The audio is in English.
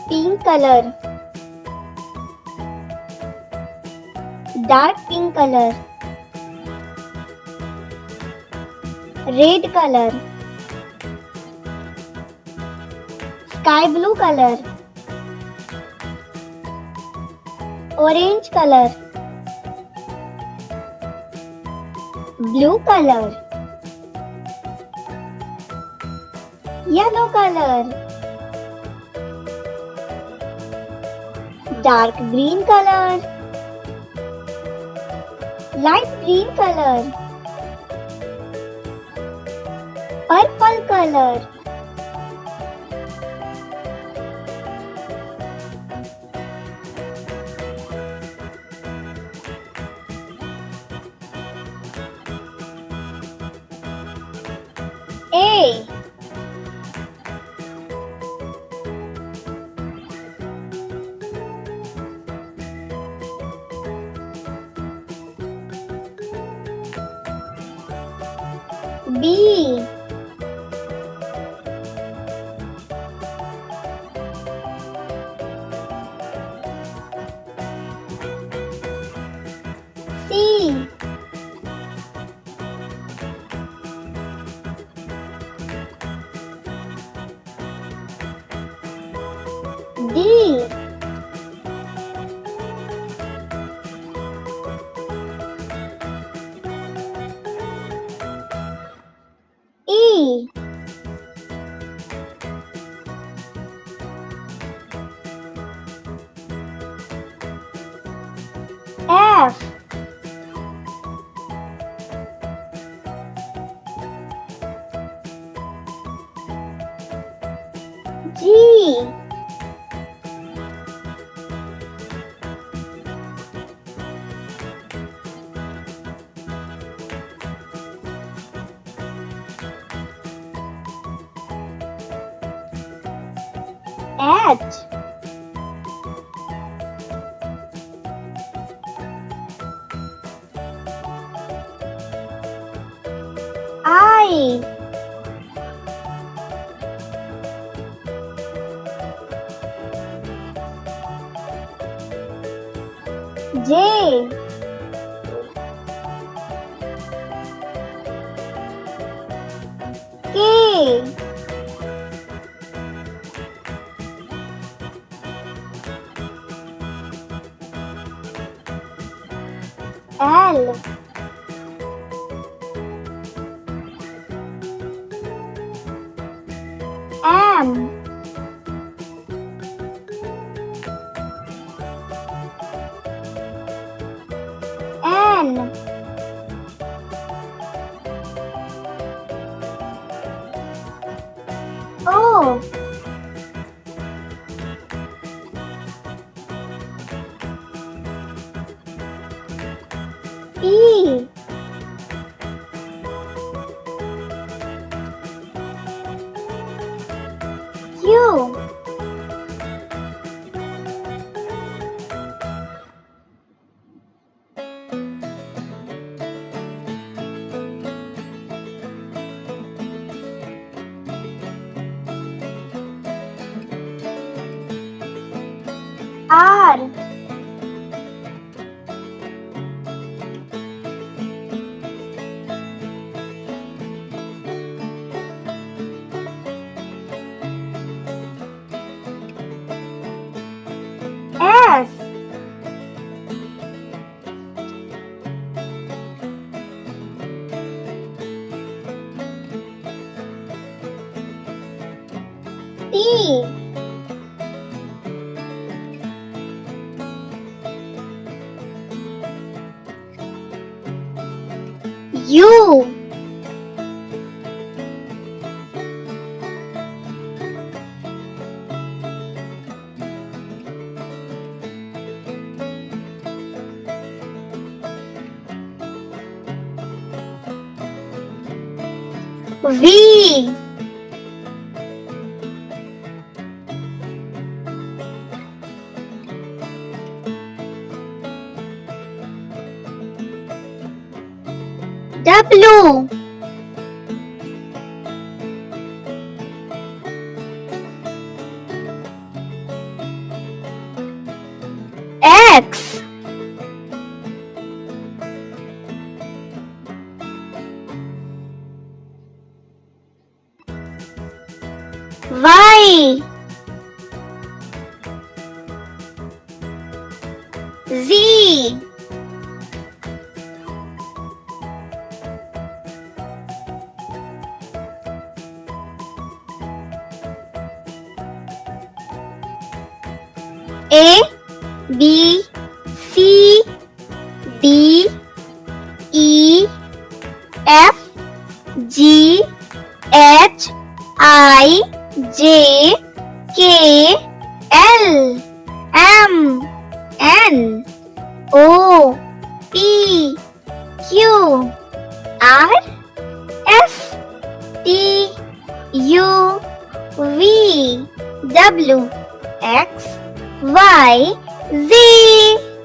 pink color, dark pink color, red color, sky blue color, orange color, blue color, yellow color, dark green color, light green color, purple color, A, B, C, D, E, F, G, H, I, J, K, L, M, N, O, P, Q, R, S, T, U, V, W, X, Y, Z, A, B, C, D, E, F, G, H, I, J, K, L, M, N, O, P, Q, R, S, T, U, V, W, X, Y, Z.